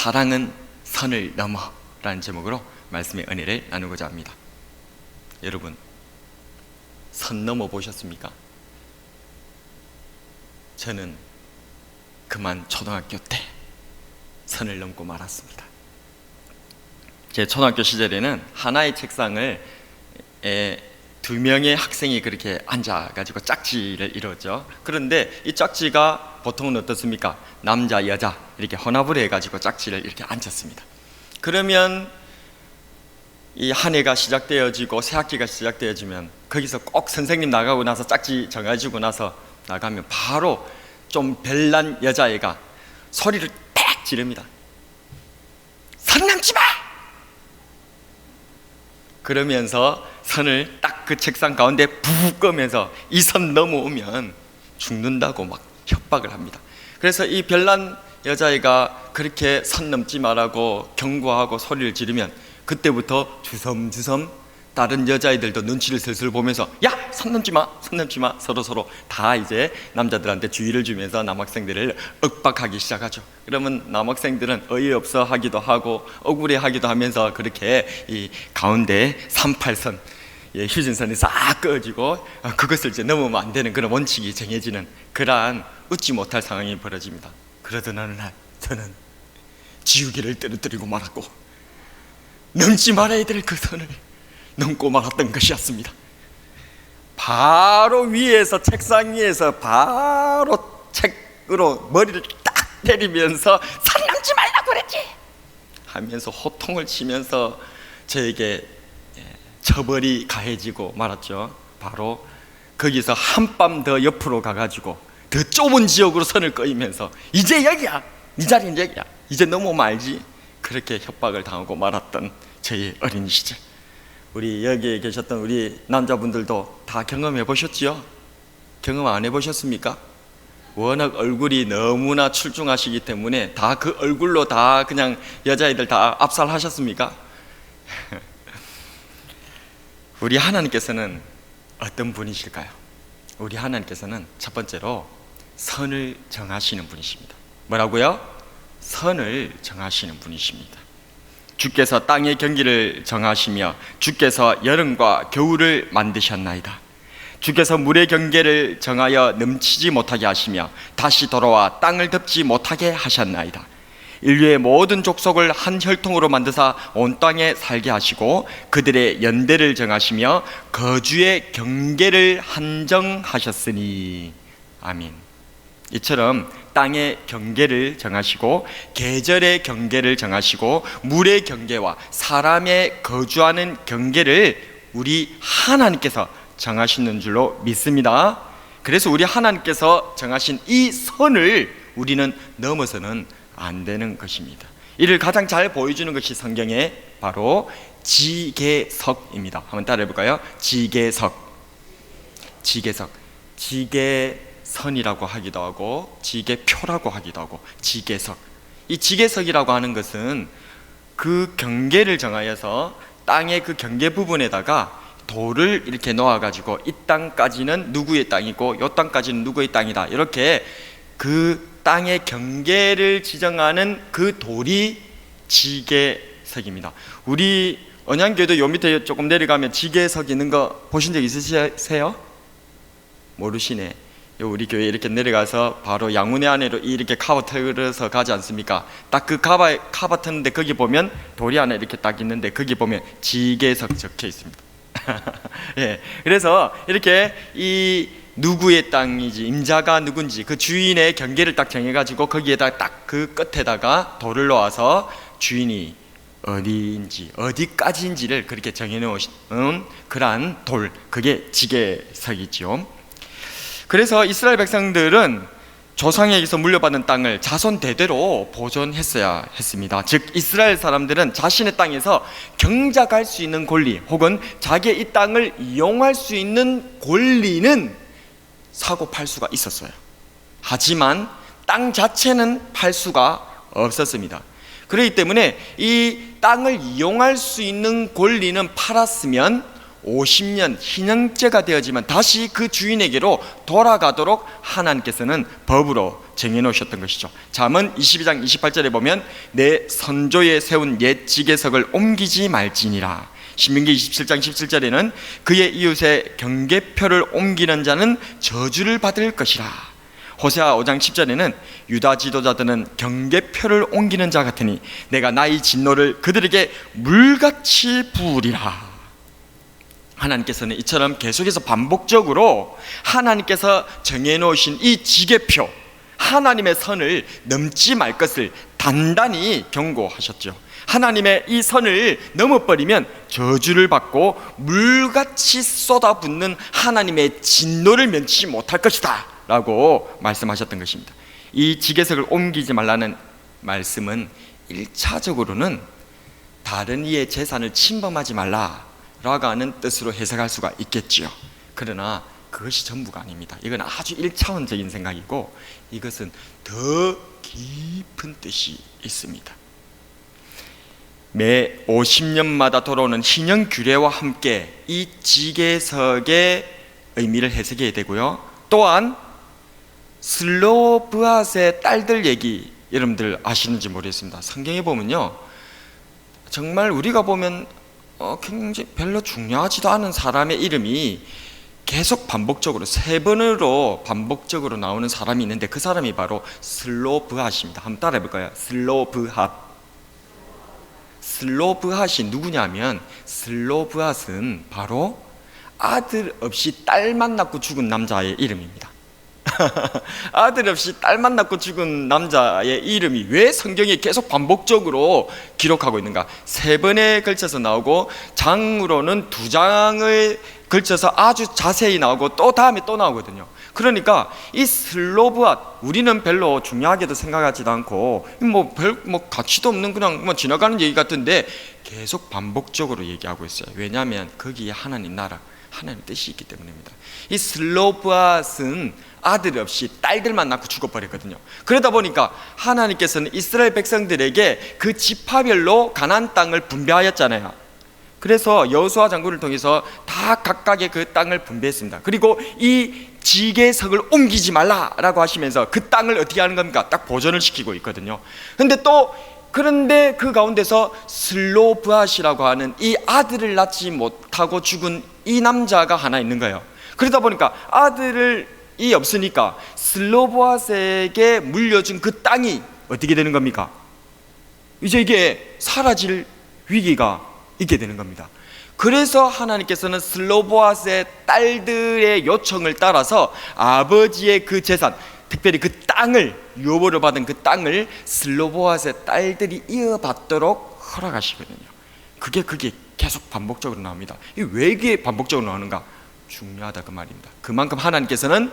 사랑은 선을 넘어 라는 제목으로 말씀의 은혜를 나누고자 합니다. 여러분, 선 넘어 보셨습니까? 저는 그만 초등학교 때 선을 넘고 말았습니다. 제 초등학교 시절에는 하나의 책상을 2명의 학생이 그렇게 앉아가지고 짝지를 이루었죠. 그런데 이 짝지가 보통은 어떻습니까? 남자, 여자 이렇게 혼합을 해가지고 짝지를 이렇게 앉혔습니다. 그러면 이 한 해가 시작되어지고 새 학기가 시작되어지면 거기서 꼭 선생님 나가고 나서 짝지 정해지고 나서 나가면 바로 좀 별난 여자애가 소리를 딱 지릅니다. 선 넘지 마! 그러면서 선을 딱 그 책상 가운데 푹 끄면서 이 선 넘어오면 죽는다고 막 협박을 합니다. 그래서 이 별난 여자애가 그렇게 선 넘지 말라고 경고하고 소리를 지르면 그때부터 주섬주섬 다른 여자애들도 눈치를 슬슬 보면서 야! 선 넘지 마! 선 넘지 마! 서로 다 이제 남자들한테 주의를 주면서 남학생들을 윽박하기 시작하죠. 그러면 남학생들은 어이없어 하기도 하고 억울해 하기도 하면서 그렇게 이 가운데 38선 휴전선이 싹 꺼지고 그것을 이제 넘으면 안 되는 그런 원칙이 정해지는 그러한 웃지 못할 상황이 벌어집니다. 그러던 어느 날 저는 지우개를 떨어뜨리고 말았고 넘지 말아야 될 그 선을 넘고 말았던 것이었습니다. 바로 위에서 책상 위에서 바로 책으로 머리를 딱 때리면서 선 넘지 말라고 그랬지 하면서 호통을 치면서 저에게 처벌이 가해지고 말았죠. 바로 거기서 한밤 더 옆으로 가가지고 더 좁은 지역으로 선을 그으면서 이제 여기야, 네 자리는 여기야, 이제 넘어오면 알지, 그렇게 협박을 당하고 말았던 저의 어린 시절. 우리 여기에 계셨던 우리 남자분들도 다 경험해 보셨지요? 경험 안 해보셨습니까? 워낙 얼굴이 너무나 출중하시기 때문에 다 그 얼굴로 다 그냥 여자애들 다 압살하셨습니까? 우리 하나님께서는 어떤 분이실까요? 우리 하나님께서는 첫 번째로 선을 정하시는 분이십니다. 뭐라고요? 선을 정하시는 분이십니다. 주께서 땅의 경기를 정하시며 주께서 여름과 겨울을 만드셨나이다. 주께서 물의 경계를 정하여 넘치지 못하게 하시며 다시 돌아와 땅을 덮지 못하게 하셨나이다. 인류의 모든 족속을 한 혈통으로 만드사 온 땅에 살게 하시고 그들의 연대를 정하시며 거주의 경계를 한정하셨으니. 아멘. 이처럼 땅의 경계를 정하시고 계절의 경계를 정하시고 물의 경계와 사람의 거주하는 경계를 우리 하나님께서 정하시는 줄로 믿습니다. 그래서 우리 하나님께서 정하신 이 선을 우리는 넘어서는 안 되는 것입니다. 이를 가장 잘 보여주는 것이 성경의 바로 지계석입니다. 한번 따라해 볼까요? 지계석. 지계선이라고 하기도 하고 지계표라고 하기도 하고 지계석. 이 지계석이라고 하는 것은 그 경계를 정하여서 땅의 그 경계 부분에다가 돌을 이렇게 놓아가지고 이 땅까지는 누구의 땅이고 이 땅까지는 누구의 땅이다, 이렇게 그 땅의 경계를 지정하는 그 돌이 지계석입니다. 우리 언양교회도 요 밑에 조금 내려가면 지계석 있는 거 보신 적 있으세요? 모르시네. 우리 교회 이렇게 내려가서 바로 양문회 안으로 이렇게 카바 틀어서 가지 않습니까? 딱 그 카바 트는데 거기 보면 돌이 하나 이렇게 딱 있는데 거기 보면 지계석 적혀 있습니다. 예, 그래서 이렇게 이 누구의 땅이지, 임자가 누군지 그 주인의 경계를 딱 정해가지고 거기에다 딱 그 끝에다가 돌을 놓아서 주인이 어디인지 어디까지인지를 그렇게 정해놓으신 그러한 돌, 그게 지계석이죠. 그래서 이스라엘 백성들은 조상에게서 물려받은 땅을 자손 대대로 보존했어야 했습니다. 즉 이스라엘 사람들은 자신의 땅에서 경작할 수 있는 권리 혹은 자기의 이 땅을 이용할 수 있는 권리는 사고 팔 수가 있었어요. 하지만 땅 자체는 팔 수가 없었습니다. 그렇기 때문에 이 땅을 이용할 수 있는 권리는 팔았으면 50년 희년제가 되어지면 다시 그 주인에게로 돌아가도록 하나님께서는 법으로 정해놓으셨던 것이죠. 잠언 22장 28절에 보면 내 선조에 세운 옛 지계석을 옮기지 말지니라. 신명기 27장 17절에는 그의 이웃의 경계표를 옮기는 자는 저주를 받을 것이라. 호세아 5장 10절에는 유다 지도자들은 경계표를 옮기는 자 같으니 내가 나의 진노를 그들에게 물같이 부으리라. 하나님께서는 이처럼 계속해서 반복적으로 하나님께서 정해놓으신 이 지계표, 하나님의 선을 넘지 말 것을 단단히 경고하셨죠. 하나님의 이 선을 넘어버리면 저주를 받고 물같이 쏟아붓는 하나님의 진노를 면치 못할 것이다 라고 말씀하셨던 것입니다. 이 지계석을 옮기지 말라는 말씀은 1차적으로는 다른 이의 재산을 침범하지 말라라고 하는 뜻으로 해석할 수가 있겠지요. 그러나 그것이 전부가 아닙니다. 이건 아주 1차원적인 생각이고 이것은 더 깊은 뜻이 있습니다. 매 50년마다 돌아오는 희년 규례와 함께 이 지계석의 의미를 해석해야 되고요. 또한 슬로브앗의 딸들 얘기 여러분들 아시는지 모르겠습니다. 성경에 보면요, 정말 우리가 보면 굉장히 별로 중요하지도 않은 사람의 이름이 계속 반복적으로 3번으로 반복적으로 나오는 사람이 있는데 그 사람이 바로 슬로브앗입니다. 한번 따라해 볼까요? 슬로브앗이 누구냐면, 슬로브앗은 바로 아들 없이 딸만 낳고 죽은 남자의 이름입니다. 아들 없이 딸만 낳고 죽은 남자의 이름이 왜 성경에 계속 반복적으로 기록하고 있는가? 3번에 걸쳐서 나오고 장으로는 2장을 걸쳐서 아주 자세히 나오고 또 다음에 또 나오거든요. 그러니까 이 슬로브앗, 우리는 별로 중요하게도 생각하지도 않고 별 가치도 없는 그냥 지나가는 얘기 같은데 계속 반복적으로 얘기하고 있어요. 왜냐하면 거기에 하나님 나라, 하나님 뜻이 있기 때문입니다. 이 슬로브앗은 아들 없이 딸들만 낳고 죽어버렸거든요. 그러다 보니까 하나님께서는 이스라엘 백성들에게 그 지파별로 가나안 땅을 분배하였잖아요. 그래서 여호수아 장군을 통해서 다 각각의 그 땅을 분배했습니다. 그리고 이 지계석을 옮기지 말라라고 하시면서 그 땅을 어떻게 하는 겁니까? 딱 보존을 시키고 있거든요. 그런데 그 가운데서 슬로브앗이라고 하는 이 아들을 낳지 못하고 죽은 이 남자가 하나 있는 거예요. 그러다 보니까 아들이 없으니까 슬로브앗에게 물려준 그 땅이 어떻게 되는 겁니까? 이제 이게 사라질 위기가 있게 되는 겁니다. 그래서 하나님께서는 슬로브앗의 딸들의 요청을 따라서 아버지의 그 재산, 특별히 그 땅을, 유업으로 받은 그 땅을 슬로브앗의 딸들이 이어받도록 허락하시거든요. 그게 계속 반복적으로 나옵니다. 왜 이게 반복적으로 나오는가? 중요하다 그 말입니다. 그만큼 하나님께서는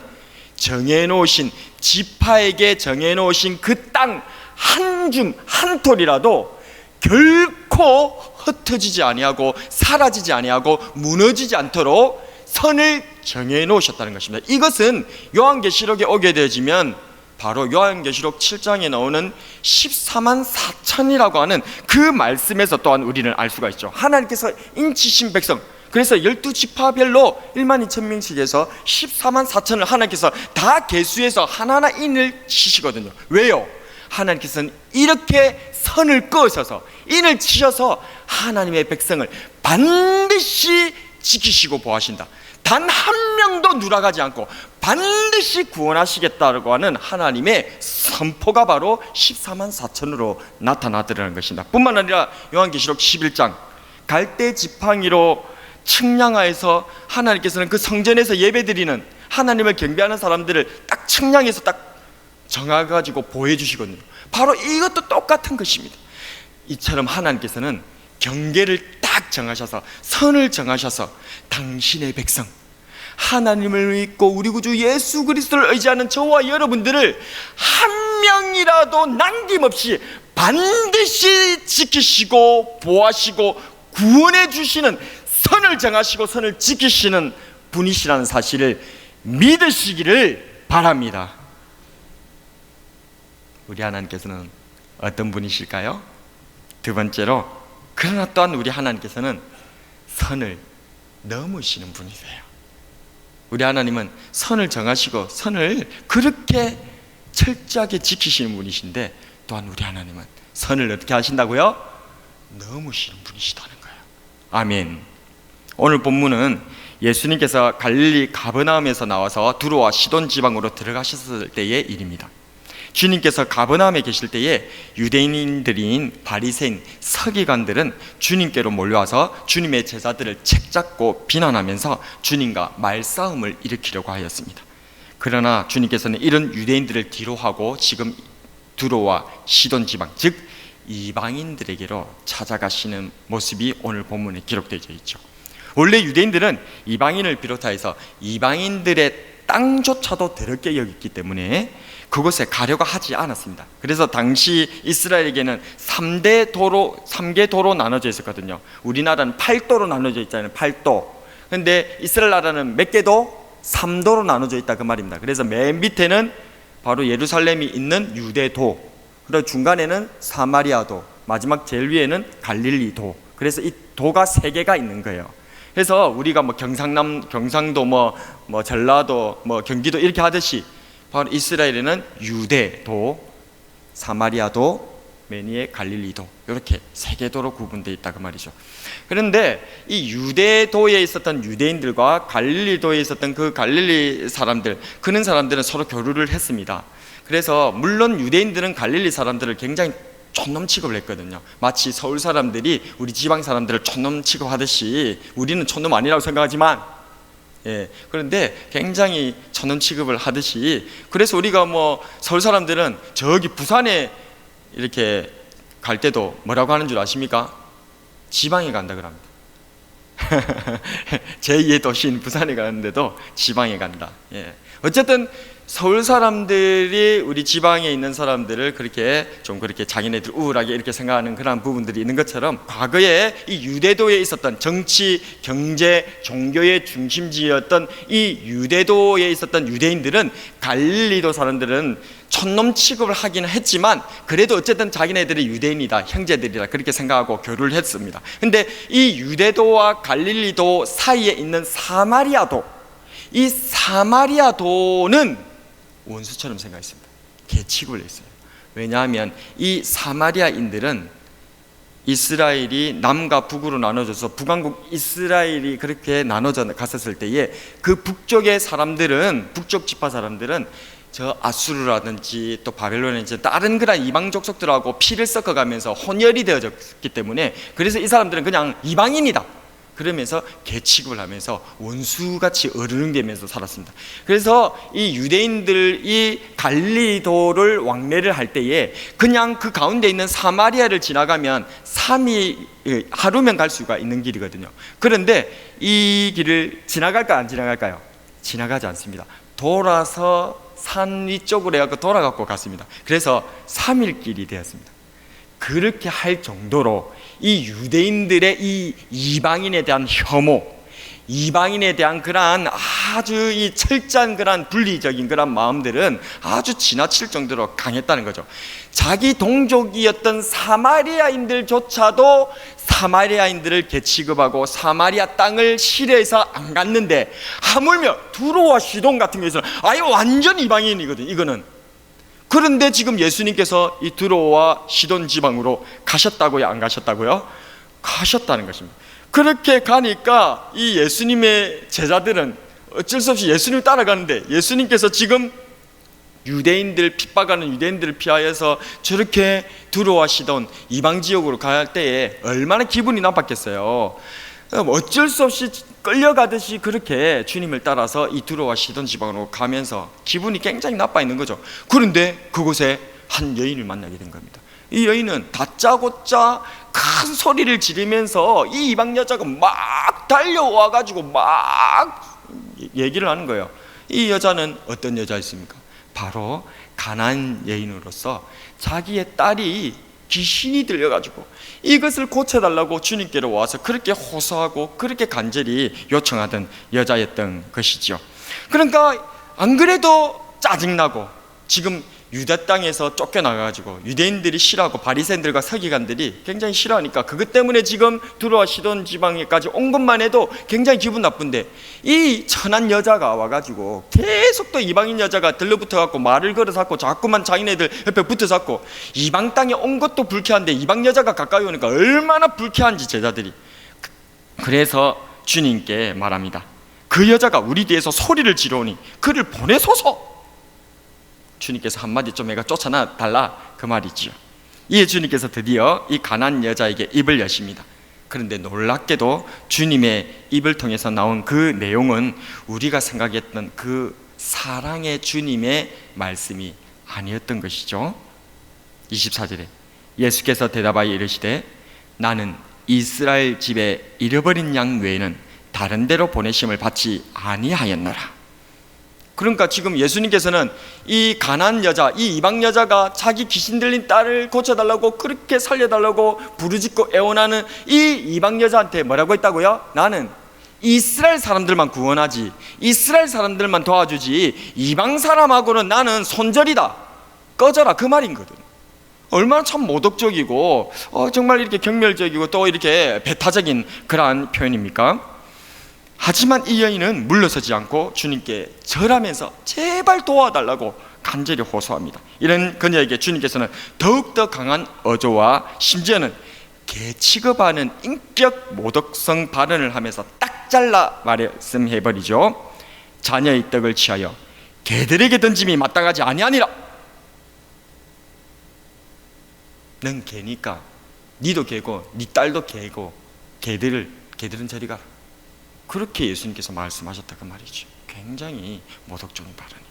정해놓으신, 지파에게 정해놓으신 그 땅 한 줌 한 톨이라도 결코 흩어지지 아니하고 사라지지 아니하고 무너지지 않도록 선을 정해 놓으셨다는 것입니다. 이것은 요한계시록에 오게 되어지면 바로 요한계시록 7장에 나오는 14만 4천이라고 하는 그 말씀에서 또한 우리는 알 수가 있죠. 하나님께서 인치신 백성, 그래서 12지파별로 1만 2천 명씩 해서 14만 4천을 하나님께서 다 계수해서 하나하나 인을 치시거든요. 왜요? 하나님께서는 이렇게 선을 그으셔서 인을 치셔서 하나님의 백성을 반드시 지키시고 보호하신다. 단 한 명도 누락하지 않고 반드시 구원하시겠다고 하는 하나님의 선포가 바로 14만 4천으로 나타나더라는 것입니다. 뿐만 아니라 요한계시록 11장 갈대 지팡이로 측량하여서 하나님께서는 그 성전에서 예배드리는, 하나님을 경배하는 사람들을 딱 측량해서 딱 정해가지고 보여주시거든요. 바로 이것도 똑같은 것입니다. 이처럼 하나님께서는 경계를 딱 정하셔서, 선을 정하셔서 당신의 백성, 하나님을 믿고 우리 구주 예수 그리스도를 의지하는 저와 여러분들을 한 명이라도 남김없이 반드시 지키시고 보호하시고 구원해 주시는, 선을 정하시고 선을 지키시는 분이시라는 사실을 믿으시기를 바랍니다. 우리 하나님께서는 어떤 분이실까요? 두 번째로, 그러나 또한 우리 하나님께서는 선을 넘으시는 분이세요. 우리 하나님은 선을 정하시고 선을 그렇게 철저하게 지키시는 분이신데, 또한 우리 하나님은 선을 어떻게 하신다고요? 넘으시는 분이시다는 거예요. 아멘. 오늘 본문은 예수님께서 갈릴리 가버나움에서 나와서 두로와 시돈 지방으로 들어가셨을 때의 일입니다. 주님께서 가버나움에 계실 때에 유대인들인 바리새인 서기관들은 주님께로 몰려와서 주님의 제자들을 책잡고 비난하면서 주님과 말싸움을 일으키려고 하였습니다. 그러나 주님께서는 이런 유대인들을 뒤로하고 지금 두로와 시돈 지방, 즉 이방인들에게로 찾아가시는 모습이 오늘 본문에 기록되어 있죠. 원래 유대인들은 이방인을 비롯하여서 이방인들의 땅조차도 더럽게 여겼기 때문에 그곳에 가려고 하지 않았습니다. 그래서 당시 이스라엘에게는 3개 도로 나눠져 있었거든요. 우리나라는 8도로 나눠져 있잖아요. 8도. 그런데 이스라엘 나라는 몇 개도? 3도로 나눠져 있다 그 말입니다. 그래서 맨 밑에는 바로 예루살렘이 있는 유대도, 그리고 중간에는 사마리아도, 마지막 제일 위에는 갈릴리도. 그래서 이 도가 3개가 있는 거예요. 그래서 우리가 뭐 경상도, 전라도, 경기도 이렇게 하듯이 바로 이스라엘에는 유대도, 사마리아도, 맨 위에 갈릴리도, 이렇게 3개 도로 구분되어 있다 그 말이죠. 그런데 이 유대도에 있었던 유대인들과 갈릴리도에 있었던 그 갈릴리 사람들, 그런 사람들은 서로 교류를 했습니다. 그래서 물론 유대인들은 갈릴리 사람들을 굉장히 촌놈 취급을 했거든요. 마치 서울 사람들이 우리 지방 사람들을 촌놈 취급하듯이, 우리는 촌놈 아니라고 생각하지만, 그런데 굉장히 촌놈 취급을 하듯이, 그래서 우리가 서울 사람들은 저기 부산에 이렇게 갈 때도 뭐라고 하는 줄 아십니까? 지방에 간다 그럽니다. 제2의 도시인 부산에 가는데도 지방에 간다. 어쨌든 서울 사람들이 우리 지방에 있는 사람들을 그렇게 자기네들 우울하게 이렇게 생각하는 그런 부분들이 있는 것처럼, 과거에 이 유대도에 있었던 정치, 경제, 종교의 중심지였던 이 유대도에 있었던 유대인들은 갈릴리도 사람들은 촌놈 취급을 하기는 했지만, 그래도 어쨌든 자기네들이 유대인이다, 형제들이다, 그렇게 생각하고 교류를 했습니다. 근데 이 유대도와 갈릴리도 사이에 있는 사마리아도, 이 사마리아도는 원수처럼 생각했습니다. 개취급을 했어요. 왜냐하면 이 사마리아인들은 이스라엘이 남과 북으로 나눠져서 북왕국 이스라엘이 그렇게 나눠져 갔었을 때에 그 북쪽의 사람들은, 북쪽 지파 사람들은 저 아수르라든지 또 바벨론이든지 다른 그런 이방 족속들하고 피를 섞어가면서 혼혈이 되어졌기 때문에, 그래서 이 사람들은 그냥 이방인이다 그러면서 개취급을 하면서 원수같이 어르렁대면서 살았습니다. 그래서 이 유대인들이 갈릴리도를 왕래를 할 때에 그냥 그 가운데 있는 사마리아를 지나가면 하루면 갈 수가 있는 길이거든요. 그런데 이 길을 지나갈까요, 안 지나갈까요? 지나가지 않습니다. 돌아서 산 위쪽으로 해갖고 돌아갖고 갔습니다. 그래서 3일 길이 되었습니다. 그렇게 할 정도로 이 유대인들의 이 이방인에 대한 혐오, 이방인에 대한 그러한 아주 이 철저한 그러한 분리적인 그러한 마음들은 아주 지나칠 정도로 강했다는 거죠. 자기 동족이었던 사마리아인들조차도 사마리아인들을 개취급하고 사마리아 땅을 싫어해서 안 갔는데, 하물며 두로와 시돈 같은 경우에서는 아예 완전 이방인이거든, 이거는. 그런데 지금 예수님께서 이 두로와 시돈 지방으로 가셨다고요, 안 가셨다고요? 가셨다는 것입니다. 그렇게 가니까 이 예수님의 제자들은 어쩔 수 없이 예수님을 따라가는데, 예수님께서 지금 유대인들 핍박하는 유대인들을 피하여서 저렇게 두로와 시돈 이방 지역으로 갈 때에 얼마나 기분이 나빴겠어요. 어쩔 수 없이 끌려가듯이 그렇게 주님을 따라서 이 두로와 시돈 지방으로 가면서 기분이 굉장히 나빠 있는 거죠. 그런데 그곳에 한 여인을 만나게 된 겁니다. 이 여인은 다짜고짜 큰 소리를 지르면서 이 이방 여자가 막 달려와 가지고 막 얘기를 하는 거예요. 이 여자는 어떤 여자였습니까? 바로 가나안 여인으로서 자기의 딸이 귀신이 들려가지고 이것을 고쳐달라고 주님께로 와서 그렇게 호소하고 그렇게 간절히 요청하던 여자였던 것이죠. 그러니까 안 그래도 짜증나고 지금 유대 땅에서 쫓겨나가지고 유대인들이 싫어하고 바리새인들과 서기관들이 굉장히 싫어하니까 그것 때문에 지금 들어와 시돈 지방에까지 온 것만 해도 굉장히 기분 나쁜데, 이 천한 여자가 와가지고 계속 또 이방인 여자가 들러붙어갖고 말을 걸어서 자꾸만 자기네들 옆에 붙어서 이방 땅에 온 것도 불쾌한데 이방 여자가 가까이 오니까 얼마나 불쾌한지 제자들이. 그래서 주님께 말합니다. 그 여자가 우리 뒤에서 소리를 지르오니 그를 보내소서. 주님께서 한마디 좀 애가 쫓아나 달라 그 말이지요. 이에 주님께서 드디어 이 가난안 여자에게 입을 여십니다. 그런데 놀랍게도 주님의 입을 통해서 나온 그 내용은 우리가 생각했던 그 사랑의 주님의 말씀이 아니었던 것이죠. 24절에 예수께서 대답하여 이르시되 나는 이스라엘 집에 잃어버린 양 외에는 다른 데로 보내심을 받지 아니하였노라. 그러니까 지금 예수님께서는 이 가난안 여자, 이 이방 여자가 자기 귀신 들린 딸을 고쳐달라고 그렇게 살려달라고 부르짖고 애원하는 이 이방 여자한테 뭐라고 했다고요? 나는 이스라엘 사람들만 구원하지, 이스라엘 사람들만 도와주지, 이방 사람하고는 나는 손절이다, 꺼져라, 그 말인거든. 얼마나 참 모독적이고 정말 이렇게 경멸적이고 또 이렇게 배타적인 그러한 표현입니까? 하지만 이 여인은 물러서지 않고 주님께 절하면서 제발 도와달라고 간절히 호소합니다. 이런 그녀에게 주님께서는 더욱더 강한 어조와 심지어는 개 취급하는 인격 모독성 발언을 하면서 딱 잘라 말씀해버리죠. 자녀의 떡을 취하여 개들에게 던짐이 마땅하지 아니하니라. 넌 개니까 니도 개고 니 딸도 개고 개들은 저리 가라. 그렇게 예수님께서 말씀하셨다 그 말이죠. 굉장히 모독적인 발언입니다.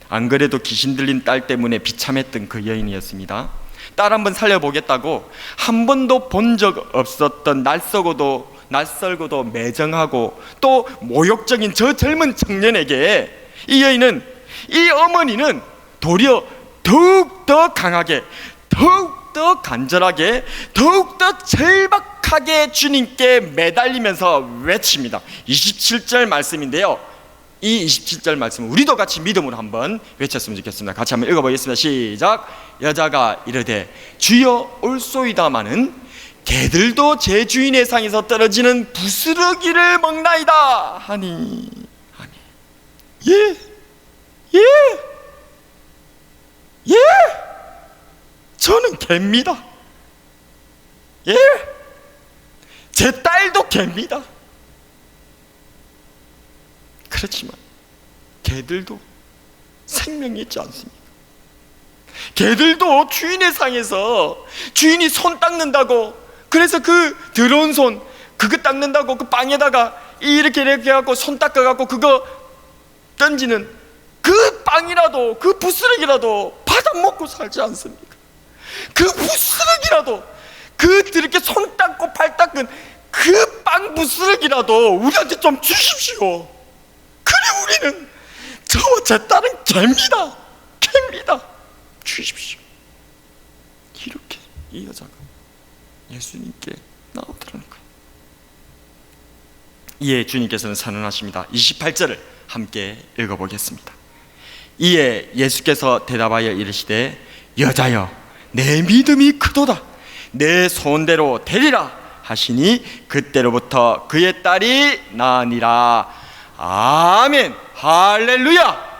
안 그래도 귀신 들린 딸 때문에 비참했던 그 여인이었습니다. 딸 한번 살려보겠다고 한 번도 본 적 없었던 낯설고도 매정하고 또 모욕적인 저 젊은 청년에게 이 여인은, 이 어머니는 도리어 더욱더 강하게, 더욱더 간절하게, 더욱더 절박하게 주님께 매달리면서 외칩니다. 27절 말씀인데요, 이 27절 말씀은 우리도 같이 믿음으로 한번 외쳤으면 좋겠습니다. 같이 한번 읽어보겠습니다. 시작. 여자가 이르되 주여 올소이다마는 개들도 제 주인의 상에서 떨어지는 부스러기를 먹나이다 하니. 예 저는 개입니다. 예, 제 딸도 개입니다. 그렇지만 개들도 생명이 있지 않습니까? 개들도 주인의 상에서 주인이 손 닦는다고, 그래서 그 더러운 손 그거 닦는다고 그 빵에다가 이렇게 해갖고 손 닦아갖고 그거 던지는 그 빵이라도 그 부스러기라도 받아먹고 살지 않습니까? 그 부스러기라도, 그 이렇게 손 닦고 발 닦은 그 빵 부스러기라도 우리한테 좀 주십시오. 그래 우리는 저와 제 딸은 개입니다. 주십시오. 이렇게 이 여자가 예수님께 나오더라는 거예요. 이에 주님께서는 선언하십니다. 28절을 함께 읽어보겠습니다. 이에 예수께서 대답하여 이르시되 여자여 내 믿음이 크도다, 내 소원대로 되리라 하시니 그때로부터 그의 딸이 나으니라. 아멘. 할렐루야.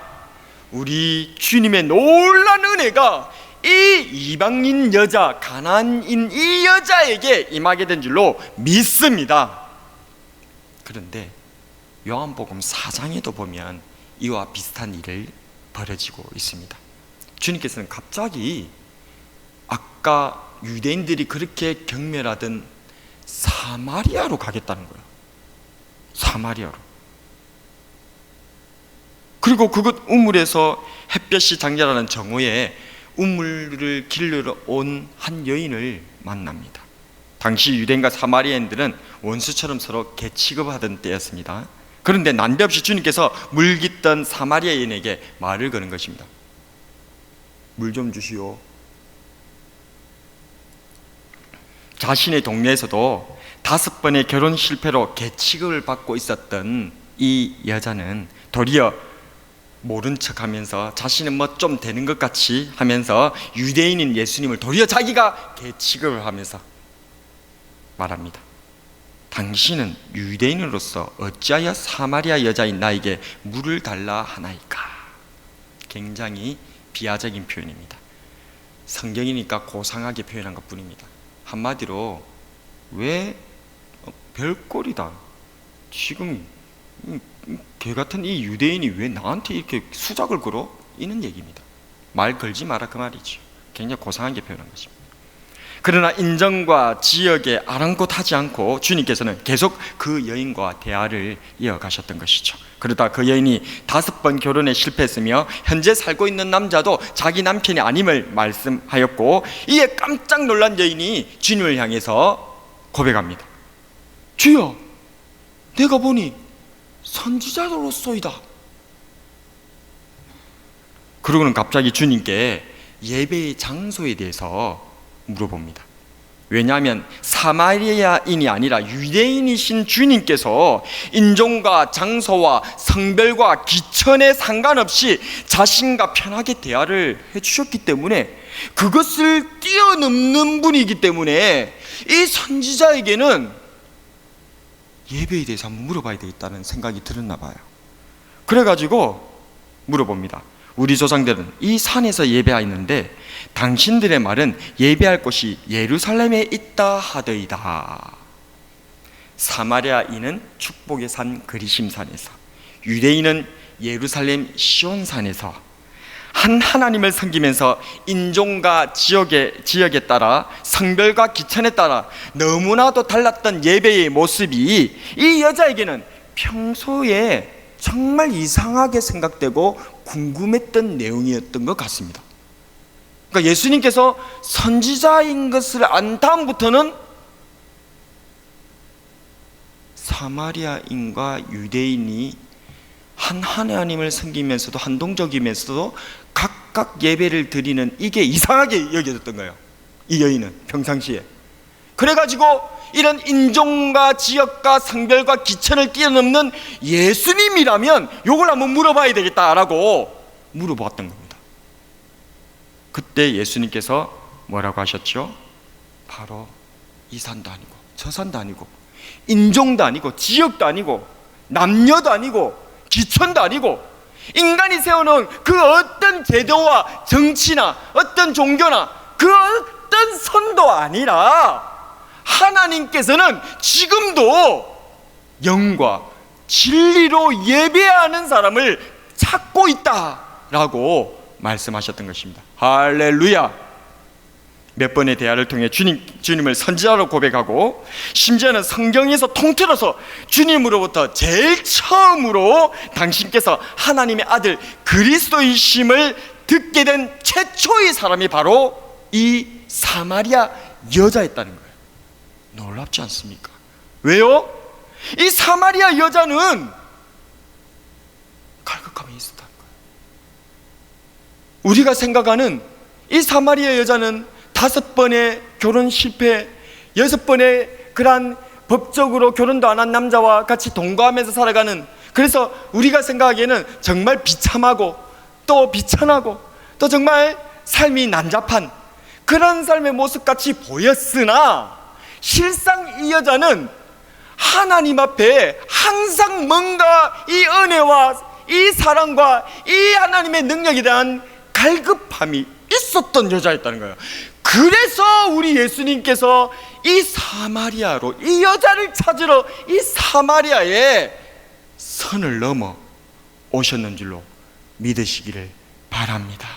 우리 주님의 놀라운 은혜가 이 이방인 여자, 가나안인 이 여자에게 임하게 된 줄로 믿습니다. 그런데 요한복음 4장에도 보면 이와 비슷한 일이 벌어지고 있습니다. 주님께서는 갑자기 아까 유대인들이 그렇게 경멸하던 사마리아로 가겠다는 거예요. 사마리아로. 그리고 그곳 우물에서 햇볕이 장렬하는 정오에 우물을 길러 온 한 여인을 만납니다. 당시 유대인과 사마리아인들은 원수처럼 서로 개 취급하던 때였습니다. 그런데 난데없이 주님께서 물 깃던 사마리아 여인에게 말을 거는 것입니다. 물 좀 주시오. 자신의 동네에서도 5번의 결혼 실패로 개 취급을 받고 있었던 이 여자는 도리어 모른 척하면서 자신은 뭐 좀 되는 것 같이 하면서 유대인인 예수님을 도리어 자기가 개취급을 하면서 말합니다. 당신은 유대인으로서 어찌하여 사마리아 여자인 나에게 물을 달라 하나이까? 굉장히 비하적인 표현입니다. 성경이니까 고상하게 표현한 것 뿐입니다. 한마디로 왜 별꼴이다, 지금 개 같은 이 유대인이 왜 나한테 이렇게 수작을 걸어? 이는 얘기입니다. 말 걸지 마라 그 말이죠. 굉장히 고상하게 표현한 것입니다. 그러나 인정과 지역에 아랑곳하지 않고 주님께서는 계속 그 여인과 대화를 이어가셨던 것이죠. 그러다 그 여인이 5번 결혼에 실패했으며 현재 살고 있는 남자도 자기 남편이 아님을 말씀하였고, 이에 깜짝 놀란 여인이 주님을 향해서 고백합니다. 주여, 내가 보니 선지자로소이다. 그러고는 갑자기 주님께 예배의 장소에 대해서 물어봅니다. 왜냐하면 사마리아인이 아니라 유대인이신 주님께서 인종과 장소와 성별과 기천에 상관없이 자신과 편하게 대화를 해주셨기 때문에, 그것을 뛰어넘는 분이기 때문에 이 선지자에게는 예배에 대해서 한번 물어봐야 되겠다는 생각이 들었나 봐요. 그래가지고 물어봅니다. 우리 조상들은 이 산에서 예배하였는데 당신들의 말은 예배할 곳이 예루살렘에 있다 하더이다. 사마리아인은 축복의 산 그리심산에서, 유대인은 예루살렘 시온산에서 한 하나님을 섬기면서 인종과 지역에 따라 성별과 기천에 따라 너무나도 달랐던 예배의 모습이 이 여자에게는 평소에 정말 이상하게 생각되고 궁금했던 내용이었던 것 같습니다. 그러니까 예수님께서 선지자인 것을 안 다음부터는 사마리아인과 유대인이 한 하나님을 섬기면서도 한동적이면서도 각각 예배를 드리는 이게 이상하게 여겨졌던 거예요. 이 여인은 평상시에. 그래가지고 이런 인종과 지역과 성별과 기천을 뛰어넘는 예수님이라면 요걸 한번 물어봐야 되겠다라고 물어보았던 겁니다. 그때 예수님께서 뭐라고 하셨죠? 바로 이 산도 아니고 저 산도 아니고 인종도 아니고 지역도 아니고 남녀도 아니고 기천도 아니고 인간이 세워놓은 그 어떤 제도와 정치나 어떤 종교나 그 어떤 선도 아니라 하나님께서는 지금도 영과 진리로 예배하는 사람을 찾고 있다라고 말씀하셨던 것입니다. 할렐루야. 몇 번의 대화를 통해 주님을 선지자로 고백하고, 심지어는 성경에서 통틀어서 주님으로부터 제일 처음으로 당신께서 하나님의 아들 그리스도이심을 듣게 된 최초의 사람이 바로 이 사마리아 여자였다는 거예요. 놀랍지 않습니까? 왜요? 이 사마리아 여자는 갈급함이 있었다는 거예요. 우리가 생각하는 이 사마리아 여자는 5번의 결혼 실패, 6번의 그러한 법적으로 결혼도 안 한 남자와 같이 동거하면서 살아가는, 그래서 우리가 생각하기에는 정말 비참하고 또 비천하고 또 정말 삶이 난잡한 그런 삶의 모습같이 보였으나, 실상 이 여자는 하나님 앞에 항상 뭔가 이 은혜와 이 사랑과 이 하나님의 능력에 대한 갈급함이 있었던 여자였다는 거예요. 그래서 우리 예수님께서 이 사마리아로, 이 여자를 찾으러 이 사마리아에 선을 넘어 오셨는 줄로 믿으시기를 바랍니다.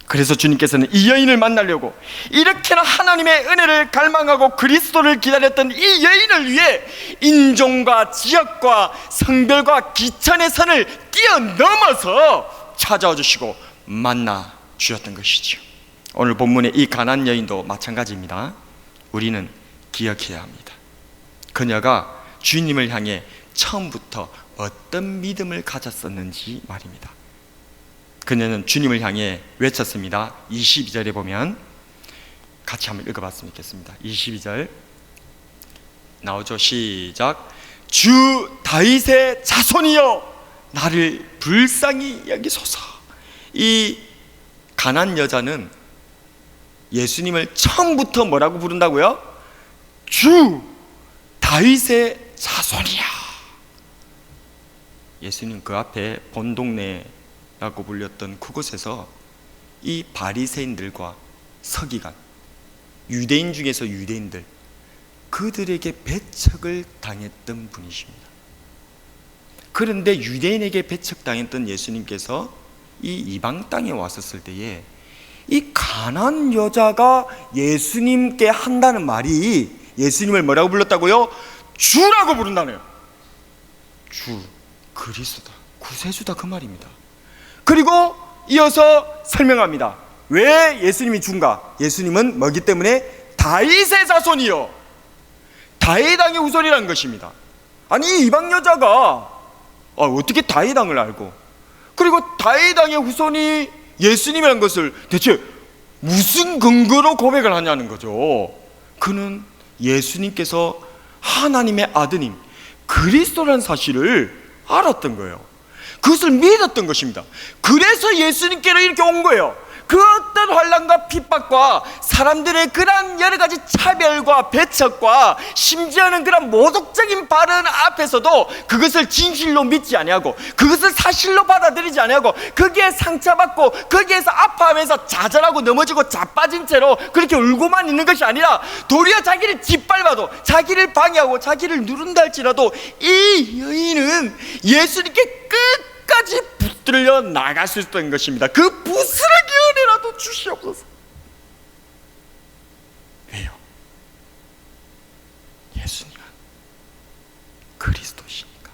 그래서 주님께서는 이 여인을 만나려고 이렇게나 하나님의 은혜를 갈망하고 그리스도를 기다렸던 이 여인을 위해 인종과 지역과 성별과 기천의 선을 뛰어넘어서 찾아와 주시고 만나 주셨던 것이죠. 오늘 본문의 이 가나안 여인도 마찬가지입니다. 우리는 기억해야 합니다. 그녀가 주님을 향해 처음부터 어떤 믿음을 가졌었는지 말입니다. 그녀는 주님을 향해 외쳤습니다. 22절에 보면 같이 한번 읽어봤으면 좋겠습니다. 22절 나오죠. 시작. 주 다윗의 자손이여 나를 불쌍히 여기소서. 이 가난 여자는 예수님을 처음부터 뭐라고 부른다고요? 주 다윗의 자손이야. 예수님 그 앞에 본동네라고 불렸던 그곳에서 이 바리새인들과 서기관, 유대인 중에서 유대인들, 그들에게 배척을 당했던 분이십니다. 그런데 유대인에게 배척당했던 예수님께서 이 이방 땅에 왔었을 때에 이 가난 여자가 예수님께 한다는 말이 예수님을 뭐라고 불렀다고요? 주라고 부른다네요. 주, 그리스도다, 구세주다, 그 말입니다. 그리고 이어서 설명합니다. 왜 예수님이 주인가? 예수님은 뭐기 때문에 다윗의 자손이요, 다윗 왕의 후손이라는 것입니다. 아니, 이 이방 여자가 어떻게 다윗 왕을 알고, 그리고 다윗 왕의 후손이 예수님이라는 것을 대체 무슨 근거로 고백을 하냐는 거죠. 그는 예수님께서 하나님의 아드님 그리스도라는 사실을 알았던 거예요. 그것을 믿었던 것입니다. 그래서 예수님께로 이렇게 온 거예요. 그 어떤 환난과 핍박과 사람들의 그런 여러 가지 차별과 배척과 심지어는 그런 모독적인 발언 앞에서도 그것을 진실로 믿지 아니하고, 그것을 사실로 받아들이지 아니하고, 거기에 상처받고 거기에서 아파하면서 좌절하고 넘어지고 자빠진 채로 그렇게 울고만 있는 것이 아니라 도리어 자기를 짓밟아도, 자기를 방해하고 자기를 누른다 할지라도 이 여인은 예수님께 끝까지 붙들려 나갈 수 있었던 것입니다. 그 부스러기 은혜라도 주시옵소서. 왜요? 예수님은 그리스도시니까.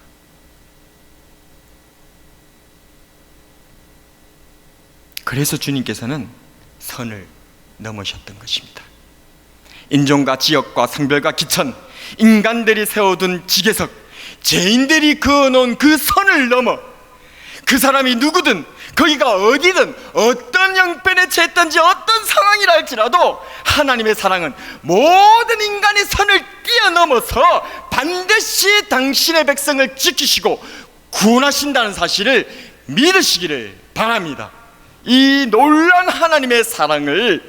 그래서 주님께서는 선을 넘으셨던 것입니다. 인종과 지역과 성별과 기천, 인간들이 세워둔 지계석, 죄인들이 그어놓은 그 선을 넘어 그 사람이 누구든, 거기가 어디든, 어떤 형편에 처했든지 어떤 상황이라 할지라도 하나님의 사랑은 모든 인간의 선을 뛰어넘어서 반드시 당신의 백성을 지키시고 구원하신다는 사실을 믿으시기를 바랍니다. 이 놀라운 하나님의 사랑을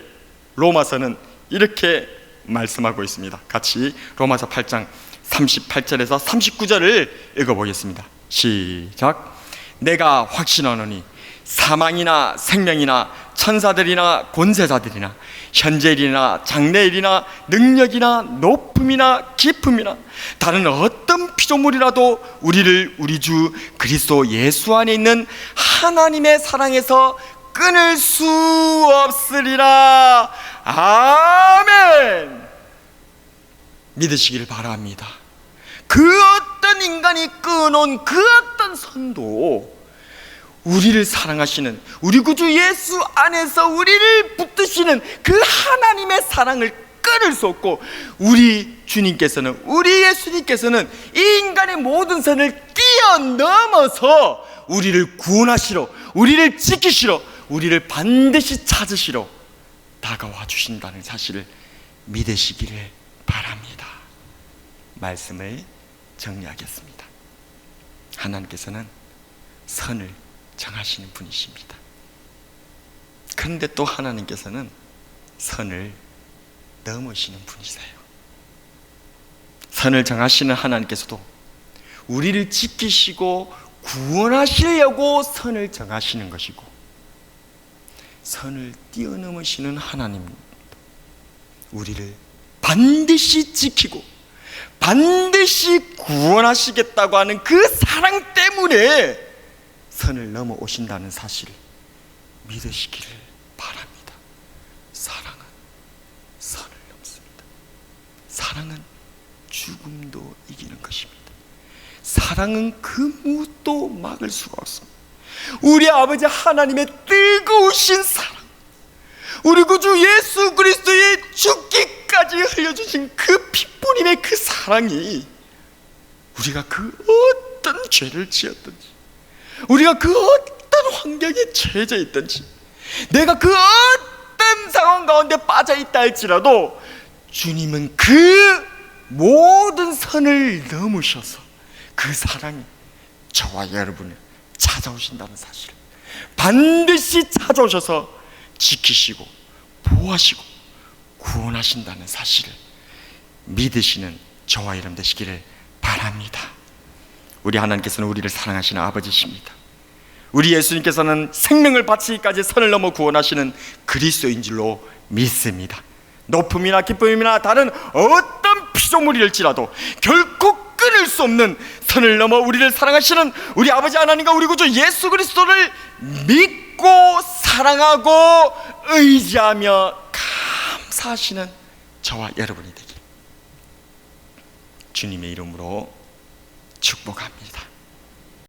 로마서는 이렇게 말씀하고 있습니다. 같이 로마서 8장 38절에서 39절을 읽어보겠습니다. 시작. 내가 확신하노니 사망이나 생명이나 천사들이나 권세자들이나 현재일이나 장래일이나 능력이나 높음이나 깊음이나 다른 어떤 피조물이라도 우리를 우리 주 그리스도 예수 안에 있는 하나님의 사랑에서 끊을 수 없으리라. 아멘. 믿으시길 바랍니다. 그 어떤 인간이 끊어놓은 그 어떤 선도 우리를 사랑하시는 우리 구주 예수 안에서 우리를 붙드시는 그 하나님의 사랑을 끊을 수 없고, 우리 주님께서는, 우리 예수님께서는 이 인간의 모든 선을 뛰어넘어서 우리를 구원하시러, 우리를 지키시러, 우리를 반드시 찾으시러 다가와 주신다는 사실을 믿으시기를 바랍니다. 말씀을 정리하겠습니다. 하나님께서는 선을 정하시는 분이십니다. 그런데 또 하나님께서는 선을 넘으시는 분이세요. 선을 정하시는 하나님께서도 우리를 지키시고 구원하시려고 선을 정하시는 것이고, 선을 뛰어넘으시는 하나님, 우리를 반드시 지키고 반드시 구원하시겠다고 하는 그 사랑 때문에 선을 넘어오신다는 사실을 믿으시기를 바랍니다. 사랑은 선을 넘습니다. 사랑은 죽음도 이기는 것입니다. 사랑은 그 무엇도 막을 수가 없습니다. 우리 아버지 하나님의 뜨거우신 사랑, 우리 구주 예수 그리스도의 죽기까지 흘려주신 그 피뿌림의 그 사랑이, 우리가 그 어떤 죄를 지었든지, 우리가 그 어떤 환경에 처해져 있든지, 내가 그 어떤 상황 가운데 빠져 있다 할지라도 주님은 그 모든 선을 넘으셔서 그 사랑이 저와 여러분을 찾아오신다는 사실, 반드시 찾아오셔서 지키시고 보호하시고 구원하신다는 사실을 믿으시는 저와 여러분 되시기를 바랍니다. 우리 하나님께서는 우리를 사랑하시는 아버지십니다. 우리 예수님께서는 생명을 바치기까지 선을 넘어 구원하시는 그리스도인 줄로 믿습니다. 높음이나 기쁨이나 다른 어떤 피조물일지라도 결코 끊을 수 없는 선을 넘어 우리를 사랑하시는 우리 아버지 하나님과 우리 구주 예수 그리스도를 믿고 사랑하고 의지하며 감사하시는 저와 여러분이 되길 주님의 이름으로 축복합니다.